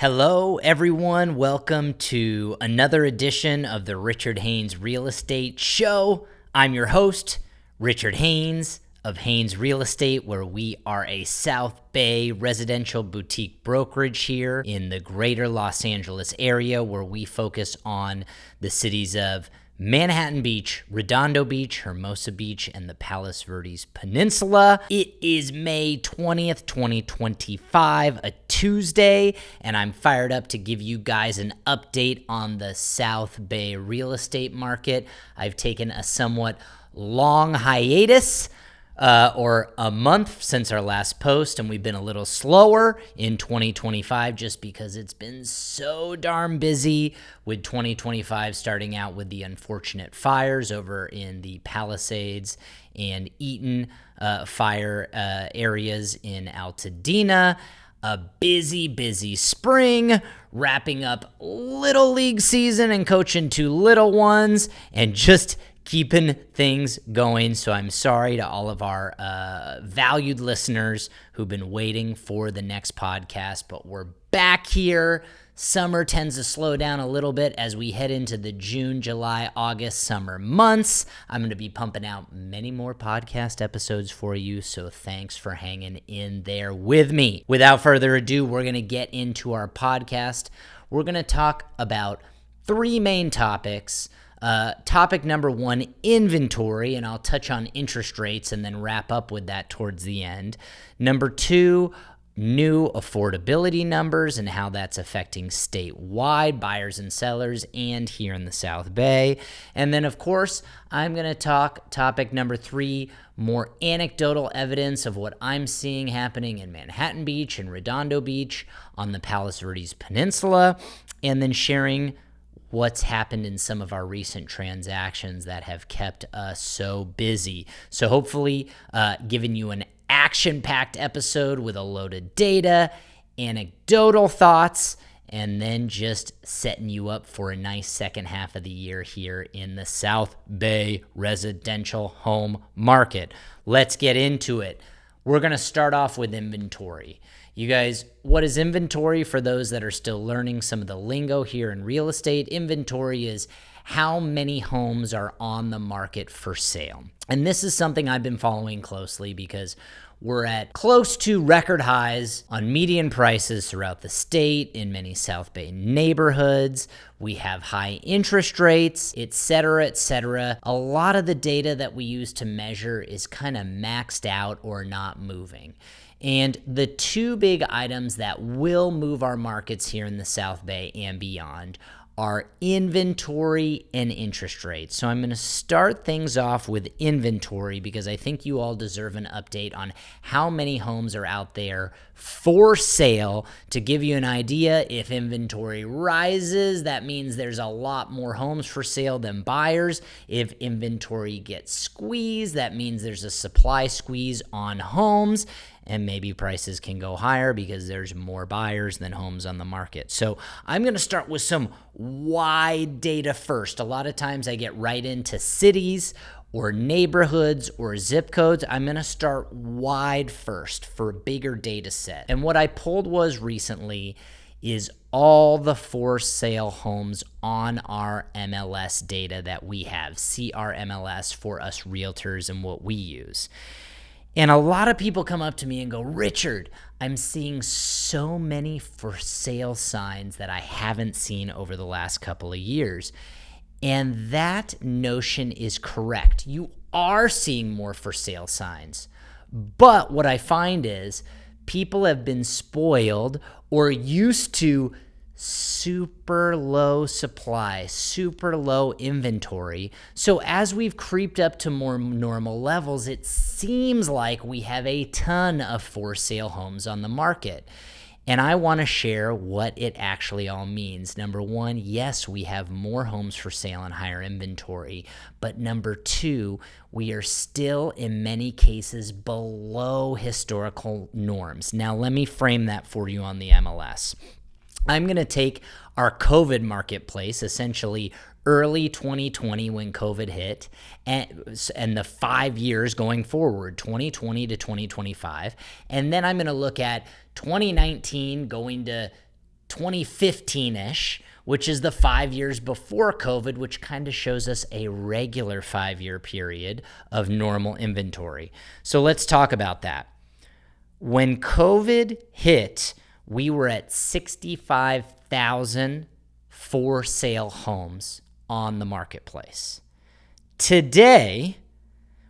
Hello, everyone. Welcome to another edition of the Richard Haynes Real Estate Show. I'm your host, Richard Haynes of Haynes Real Estate, where we are a South Bay residential boutique brokerage here in the greater Los Angeles area, where we focus on the cities of Manhattan Beach, Redondo Beach, Hermosa Beach, and the Palos Verdes Peninsula. It is May 20th, 2025, a Tuesday, and I'm fired up to give you guys an update on the South Bay real estate market. I've taken a somewhat long hiatus, or a month since our last post, and we've been a little slower in 2025 just because it's been so darn busy with 2025 starting out with the unfortunate fires over in the Palisades and Eaton fire areas in Altadena. A busy spring, wrapping up Little League season and coaching two little ones and just keeping things going. So I'm sorry to all of our valued listeners who've been waiting for the next podcast, but we're back here. Summer tends to slow down a little bit as we head into the June, July, August summer months. I'm going to be pumping out many more podcast episodes for you, so thanks for hanging in there with me. Without further ado, we're going to get into our podcast. We're going to talk about three main topics. Topic number one, inventory, and I'll touch on interest rates and then wrap up with that towards the end. Number two, new affordability numbers and how that's affecting statewide buyers and sellers and here in the South Bay. And then, of course, I'm going to talk topic number three, more anecdotal evidence of what I'm seeing happening in Manhattan Beach and Redondo Beach on the Palos Verdes Peninsula, and then sharing what's happened in some of our recent transactions that have kept us so busy. So hopefully giving you an action-packed episode with a load of data, anecdotal thoughts, and then just setting you up for a nice second half of the year here in the South Bay residential home market. Let's get into it. We're going to start off with inventory. You guys, what is inventory? For those that are still learning some of the lingo here in real estate, inventory is how many homes are on the market for sale. And this is something I've been following closely because we're at close to record highs on median prices throughout the state in many South Bay neighborhoods. We have high interest rates, et cetera, et cetera. A lot of the data that we use to measure is kind of maxed out or not moving. And the two big items that will move our markets here in the South Bay and beyond are inventory and interest rates. So I'm going to start things off with inventory because I think you all deserve an update on how many homes are out there for sale. To give you an idea, if inventory rises, that means there's a lot more homes for sale than buyers. If inventory gets squeezed, that means there's a supply squeeze on homes. And maybe prices can go higher because there's more buyers than homes on the market. So I'm going to start with some wide data first. A lot of times I get right into cities or neighborhoods or zip codes. I'm going to start wide first for a bigger data set. And what I pulled was recently is all the for sale homes on our MLS data that we have, CRMLS for us realtors and what we use. And a lot of people come up to me and go, Richard, I'm seeing so many for sale signs that I haven't seen over the last couple of years. And that notion is correct. You are seeing more for sale signs. But what I find is people have been spoiled or used to super low supply, super low inventory. So as we've creeped up to more normal levels, it seems like we have a ton of for sale homes on the market. And I want to share what it actually all means. Number one, yes, we have more homes for sale and higher inventory. But number two, we are still in many cases below historical norms. Now, let me frame that for you on the MLS. I'm going to take our COVID marketplace, essentially early 2020 when COVID hit, and the 5 years going forward, 2020 to 2025. And then I'm going to look at 2019 going to 2015-ish, which is the 5 years before COVID, which kind of shows us a regular 5-year period of normal inventory. So let's talk about that. When COVID hit, we were at 65,000 for sale homes on the marketplace. Today,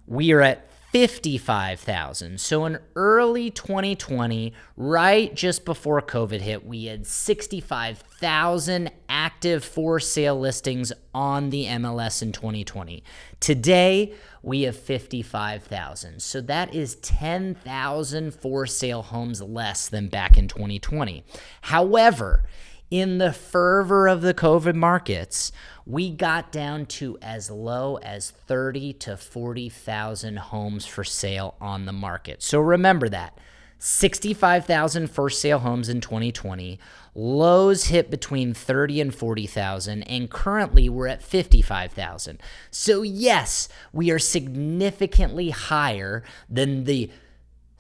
we are at 55,000. So in early 2020, right just before COVID hit, we had 65,000 active for sale listings on the MLS in 2020. Today, we have 55,000. So that is 10,000 for sale homes less than back in 2020. However, in the fervor of the COVID markets, we got down to as low as 30 to 40,000 homes for sale on the market. So remember that. 65,000 for sale homes in 2020. Lows hit between 30 and 40,000, and currently we're at 55,000. So yes, we are significantly higher than the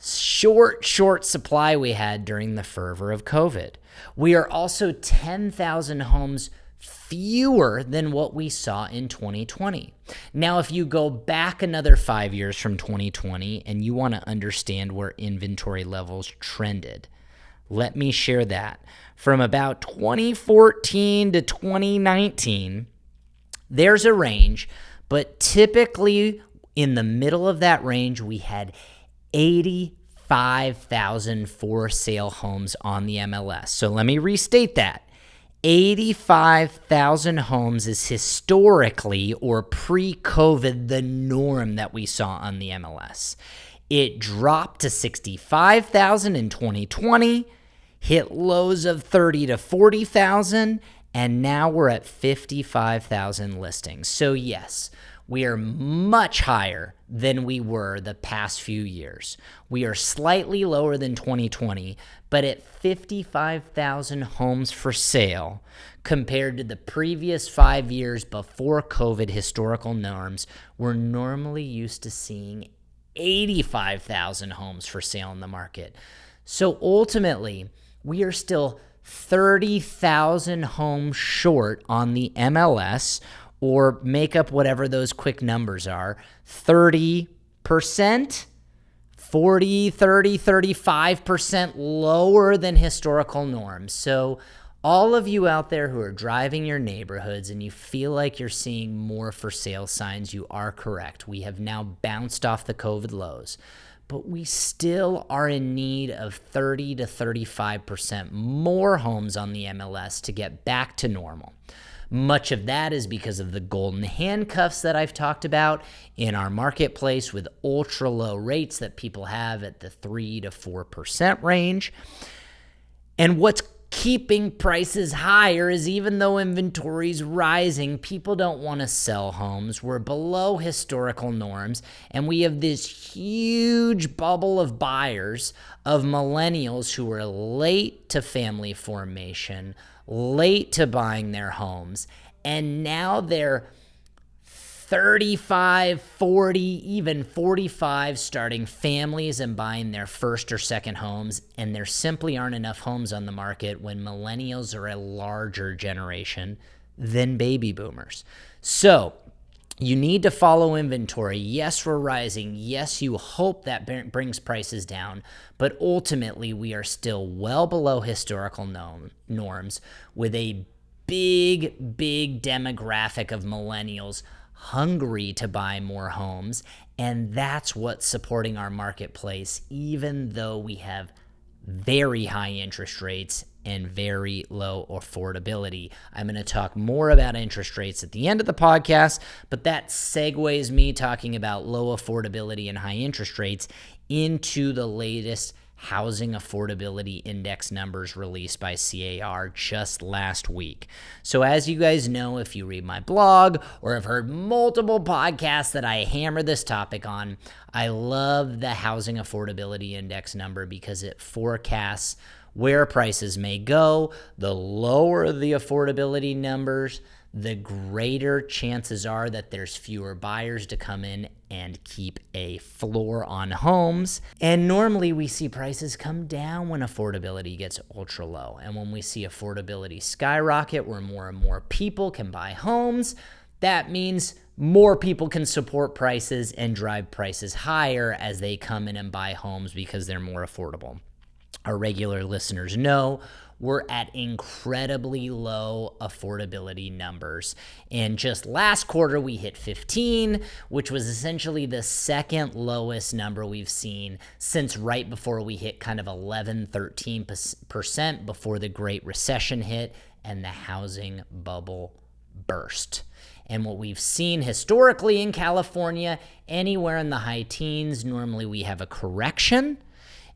short supply we had during the fervor of COVID. We are also 10,000 homes fewer than what we saw in 2020. Now, if you go back another 5 years from 2020 and you want to understand where inventory levels trended, let me share that. From about 2014 to 2019, there's a range, but typically in the middle of that range, we had 85,000 for sale homes on the MLS. So let me restate that. 85,000 homes is historically or pre-COVID the norm that we saw on the MLS. It dropped to 65,000 in 2020, hit lows of 30 to 40,000, and now we're at 55,000 listings. So yes, we are much higher than we were the past few years. We are slightly lower than 2020, but at 55,000 homes for sale compared to the previous 5 years before COVID historical norms, we're normally used to seeing 85,000 homes for sale in the market. So ultimately, we are still 30,000 homes short on the MLS, or make up whatever those quick numbers are, 30%, 40, 30, 35% lower than historical norms. So all of you out there who are driving your neighborhoods and you feel like you're seeing more for sale signs, you are correct. We have now bounced off the COVID lows, but we still are in need of 30 to 35% more homes on the MLS to get back to normal. Much of that is because of the golden handcuffs that I've talked about in our marketplace with ultra low rates that people have at the 3 to 4% range. And what's keeping prices higher is even though inventory's rising, people don't want to sell homes. We're below historical norms, and we have this huge bubble of buyers, of millennials who are late to family formation, late to buying their homes, and now they're 35, 40, even 45 starting families and buying their first or second homes, and there simply aren't enough homes on the market when millennials are a larger generation than baby boomers. So you need to follow inventory. Yes, we're rising. Yes, you hope that brings prices down, but ultimately we are still well below historical norms with a big demographic of millennials hungry to buy more homes, and that's what's supporting our marketplace, even though we have very high interest rates and very low affordability. I'm going to talk more about interest rates at the end of the podcast, but that segues me talking about low affordability and high interest rates into the latest Housing Affordability Index numbers released by CAR just last week. So as you guys know, if you read my blog or have heard multiple podcasts that I hammer this topic on, I love the Housing Affordability Index number because it forecasts where prices may go. The lower the affordability numbers, the greater chances are that there's fewer buyers to come in and keep a floor on homes. And normally we see prices come down when affordability gets ultra low. And when we see affordability skyrocket, where more and more people can buy homes, that means more people can support prices and drive prices higher as they come in and buy homes because they're more affordable. Our regular listeners know we're at incredibly low affordability numbers. And just last quarter, we hit 15, which was essentially the second lowest number we've seen since right before we hit kind of 13% before the Great Recession hit and the housing bubble burst. And what we've seen historically in California, anywhere in the high teens, normally we have a correction.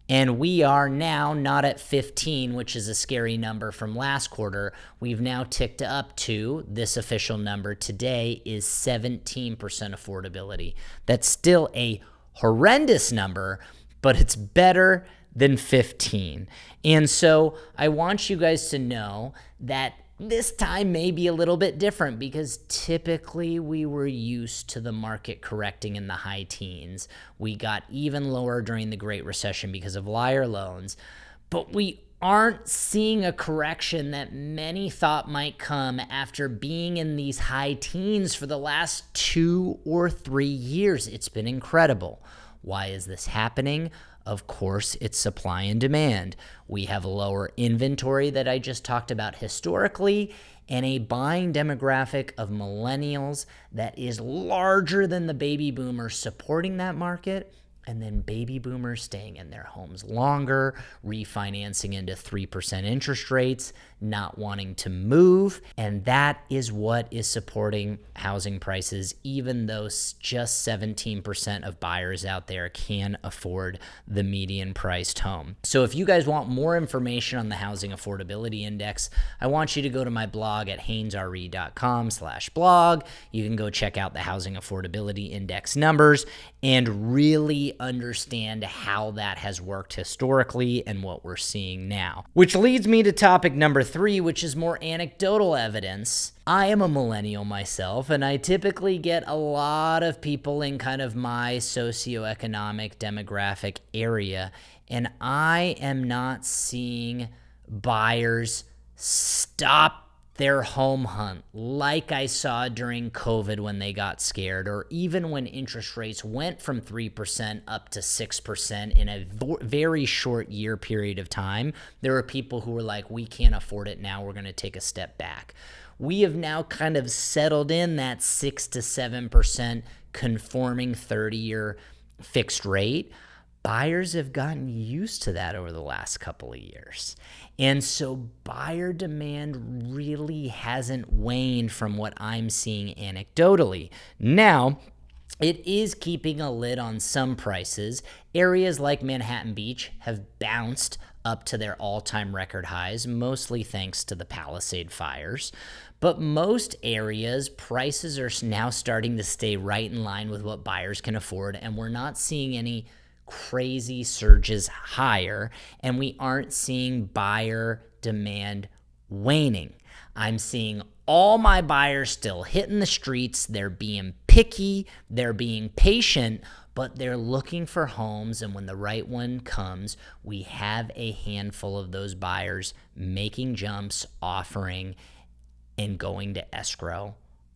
And we are now not at 15, which is a scary number from last quarter. We've now ticked up to, this official number today is 17% affordability. That's still a horrendous number, but it's better than 15. And so I want you guys to know that this time may be a little bit different because typically we were used to the market correcting in the high teens. We got even lower during the Great Recession because of liar loans, but we aren't seeing a correction that many thought might come after being in these high teens for the last 2 or 3 years. It's been incredible. Why is this happening? Of course, it's supply and demand. We have a lower inventory that I just talked about historically, and a buying demographic of millennials that is larger than the baby boomers supporting that market, and then baby boomers staying in their homes longer, refinancing into 3% interest rates, not wanting to move. And that is what is supporting housing prices, even though just 17% of buyers out there can afford the median priced home. So if you guys want more information on the Housing Affordability Index, I want you to go to my blog at haynesre.com/blog. You can go check out the Housing Affordability Index numbers and really understand how that has worked historically and what we're seeing now. Which leads me to topic number 3, which is more anecdotal evidence. I am a millennial myself, and I typically get a lot of people in kind of my socioeconomic demographic area, and I am not seeing buyers stop their home hunt like I saw during COVID when they got scared, or even when interest rates went from 3% up to 6% in a very short year period of time. There were people who were like, we can't afford it now, we're going to take a step back. We have now kind of settled in that 6 to 7% conforming 30-year fixed rate. Buyers have gotten used to that over the last couple of years. And so buyer demand really hasn't waned from what I'm seeing anecdotally. Now, it is keeping a lid on some prices. Areas like Manhattan Beach have bounced up to their all-time record highs, mostly thanks to the Palisade fires. But most areas, prices are now starting to stay right in line with what buyers can afford, and we're not seeing any crazy surges higher, and we aren't seeing buyer demand waning. I'm seeing all my buyers still hitting the streets. They're being picky, they're being patient, but they're looking for homes, and when the right one comes, we have a handful of those buyers making jumps, offering, and going to escrow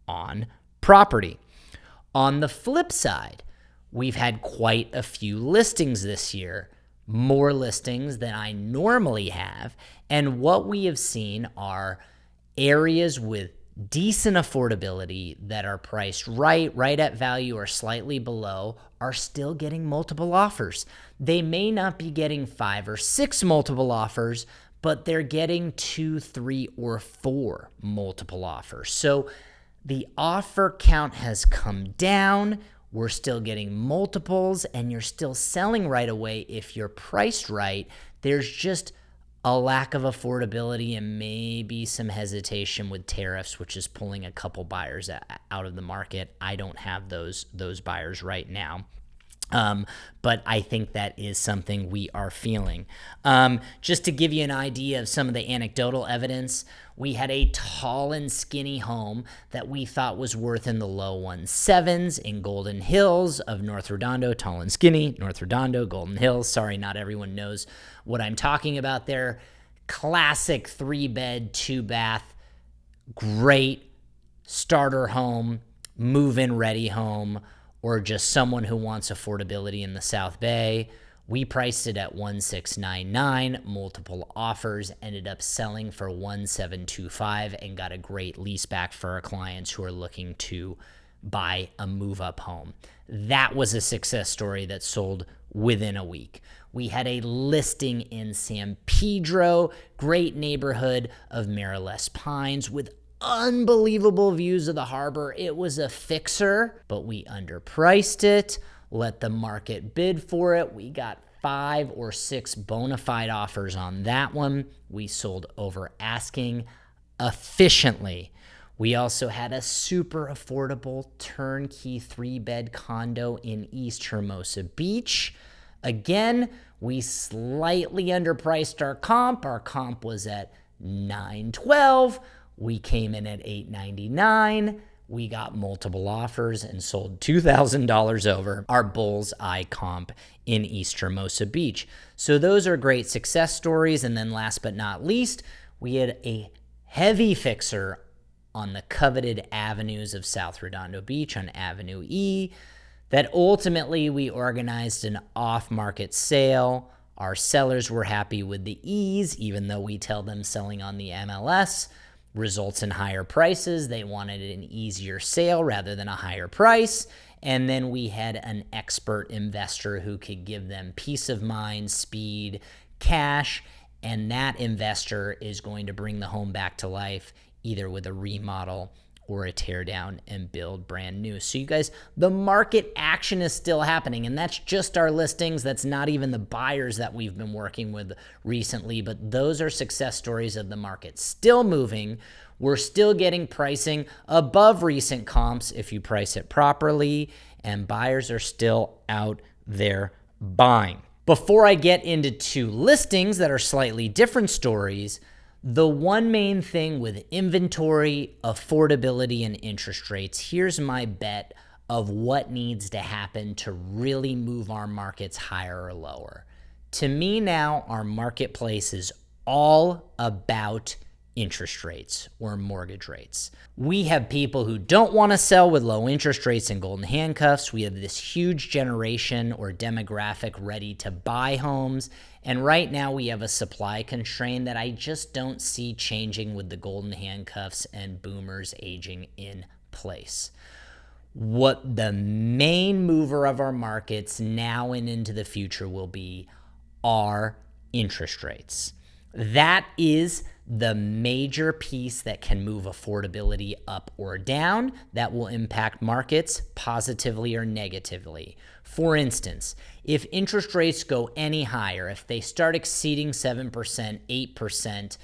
on property. On the flip side, we've had quite a few listings this year, more listings than I normally have. And what we have seen are areas with decent affordability that are priced right at value or slightly below are still getting multiple offers. They may not be getting 5 or 6 multiple offers, but they're getting 2, 3, or 4 multiple offers. So the offer count has come down. We're still getting multiples, and you're still selling right away if you're priced right. There's just a lack of affordability and maybe some hesitation with tariffs, which is pulling a couple buyers out of the market. I don't have those buyers right now. But I think that is something we are feeling. Just to give you an idea of some of the anecdotal evidence, we had a tall and skinny home that we thought was worth in the low 1.7s in Golden Hills of North Redondo. Tall and skinny, North Redondo, Golden Hills. Sorry, not everyone knows what I'm talking about there. Classic 3-bed, 2-bath, great starter home, move-in ready home, or just someone who wants affordability in the South Bay. We priced it at 1.699, multiple offers, ended up selling for 1.725 and got a great lease back for our clients who are looking to buy a move-up home. That was a success story that sold within a week. We had a listing in San Pedro, great neighborhood of Mariles Pines with unbelievable views of the harbor. It was a fixer, but we underpriced it, let the market bid for it. We got 5 or 6 bona fide offers on that one. We sold over asking efficiently. We also had a super affordable turnkey 3-bed condo in East Hermosa Beach. Again, we slightly underpriced our comp. Our comp was at $912. We came in at $899. We got multiple offers and sold $2,000 over our bullseye comp in East Hermosa Beach. So those are great success stories. And then last but not least, we had a heavy fixer on the coveted avenues of South Redondo Beach on Avenue E that ultimately we organized an off-market sale. Our sellers were happy with the ease, even though we tell them selling on the MLS results in higher prices. They wanted an easier sale rather than a higher price. And then we had an expert investor who could give them peace of mind, speed, cash, and that investor is going to bring the home back to life either with a remodel or a tear down and build brand new. So you guys, the market action is still happening, and that's just our listings. That's not even the buyers that we've been working with recently, but those are success stories of the market still moving. We're still getting pricing above recent comps if you price it properly, and buyers are still out there buying. Before I get into 2 listings that are slightly different stories, the one main thing with inventory, affordability, and interest rates, here's my bet of what needs to happen to really move our markets higher or lower. To me now, our marketplace is all about interest rates or mortgage rates. We have people who don't want to sell with low interest rates and golden handcuffs. We have this huge generation or demographic ready to buy homes. And right now we have a supply constraint that I just don't see changing with the golden handcuffs and boomers aging in place. What the main mover of our markets now and into the future will be are interest rates. That is the major piece that can move affordability up or down that will impact markets positively or negatively. For instance, if interest rates go any higher, if they start exceeding 7%, 8%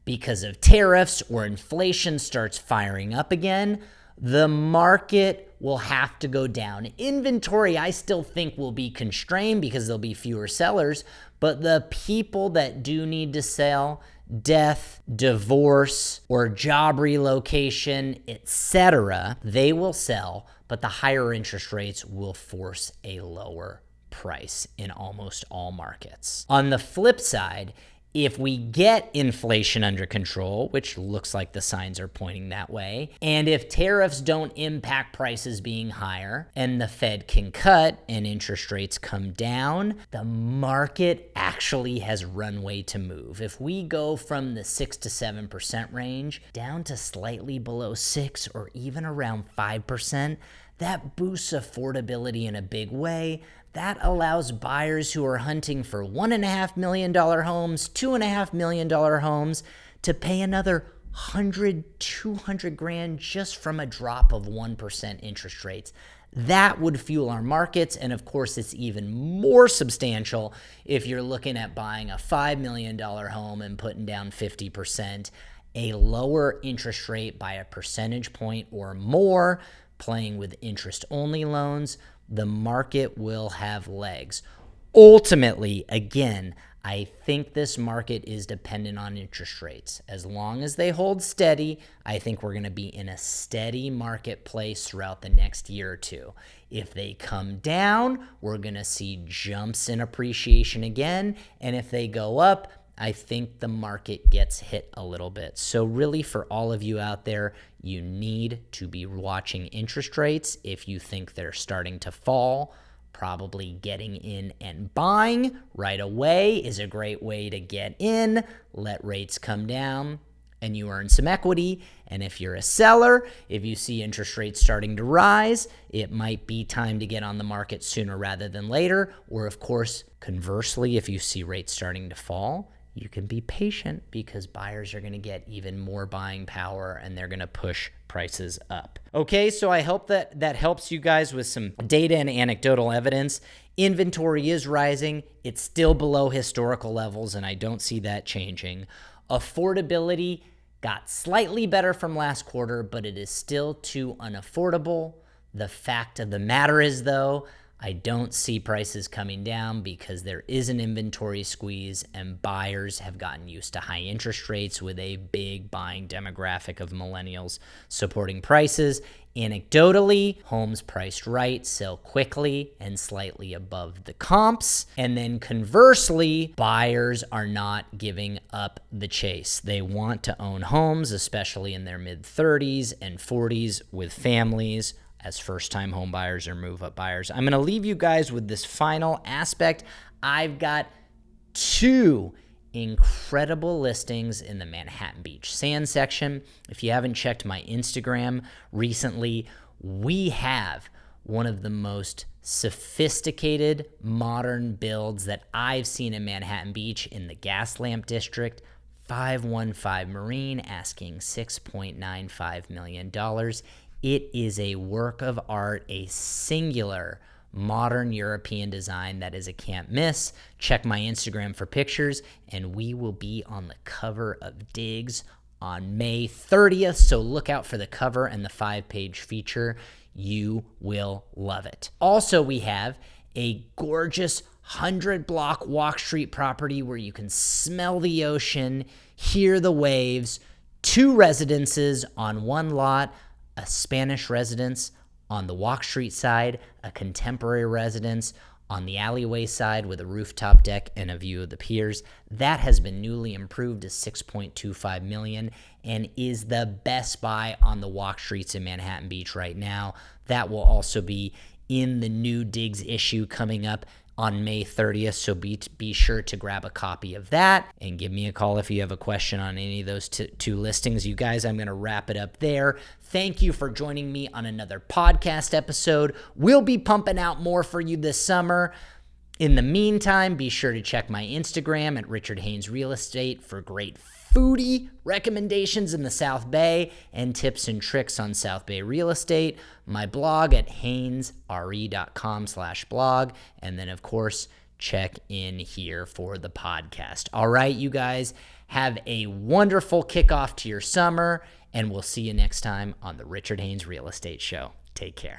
because of tariffs or inflation starts firing up again, the market will have to go down. Inventory, I still think, will be constrained because there'll be fewer sellers, but the people that do need to sell, death, divorce, or job relocation, etc., they will sell, but the higher interest rates will force a lower price in almost all markets. On the flip side, if we get inflation under control, which looks like the signs are pointing that way, and if tariffs don't impact prices being higher and the Fed can cut and interest rates come down, the market actually has runway to move. If we go from the 6 to 7% range down to slightly below 6 or even around 5%, that boosts affordability in a big way. That allows buyers who are hunting for $1.5 million homes, $2.5 million homes to pay another $100,000, $200,000 just from a drop of 1% interest rates. That would fuel our markets. And of course, it's even more substantial if you're looking at buying a $5 million home and putting down 50%, a lower interest rate by a percentage point or more, playing with interest-only loans, the market will have legs. Ultimately, again, I think this market is dependent on interest rates. As long as they hold steady, I think we're going to be in a steady marketplace throughout the next year or two. If they come down, we're going to see jumps in appreciation again. And if they go up, I think the market gets hit a little bit. So really, for all of you out there, you need to be watching interest rates. If you think they're starting to fall, probably getting in and buying right away is a great way to get in. Let rates come down and you earn some equity. And if you're a seller, if you see interest rates starting to rise, it might be time to get on the market sooner rather than later. Or of course, conversely, if you see rates starting to fall, you can be patient because buyers are going to get even more buying power and they're going to push prices up. Okay, so I hope that helps you guys with some data and anecdotal evidence. Inventory is rising. It's still below historical levels, and I don't see that changing. Affordability got slightly better from last quarter, but it is still too unaffordable. The fact of the matter is, though, I don't see prices coming down because there is an inventory squeeze and buyers have gotten used to high interest rates with a big buying demographic of millennials supporting prices. Anecdotally, homes priced right sell quickly and slightly above the comps. And then conversely, buyers are not giving up the chase. They want to own homes, especially in their mid-30s and 40s with families, as first-time home buyers or move-up buyers. I'm going to leave you guys with this final aspect. I've got 2 incredible listings in the Manhattan Beach sand section. If you haven't checked my Instagram recently, we have one of the most sophisticated modern builds that I've seen in Manhattan Beach in the Gaslamp District. 515 Marine, asking $6.95 million. It is a work of art, a singular modern European design that is a can't miss. Check my Instagram for pictures, and we will be on the cover of Diggs on May 30th. So look out for the cover and the 5-page feature. You will love it. Also, we have a gorgeous 100-block Walk Street property where you can smell the ocean, hear the waves, 2 residences on one lot, a Spanish residence on the Walk Street side, a contemporary residence on the alleyway side with a rooftop deck and a view of the piers. That has been newly improved to $6.25 million and is the best buy on the Walk Streets in Manhattan Beach right now. That will also be in the new Diggs issue coming up on May 30th, so be sure to grab a copy of that and give me a call if you have a question on any of those two listings. You guys, I'm going to wrap it up there. Thank you for joining me on another podcast episode. We'll be pumping out more for you this summer. In the meantime, be sure to check my Instagram at Richard Haynes Real Estate for great foodie recommendations in the South Bay and tips and tricks on South Bay real estate. My blog at haynesre.com/blog. And then, of course, check in here for the podcast. All right, you guys, have a wonderful kickoff to your summer, and we'll see you next time on the Richard Haynes Real Estate Show. Take care.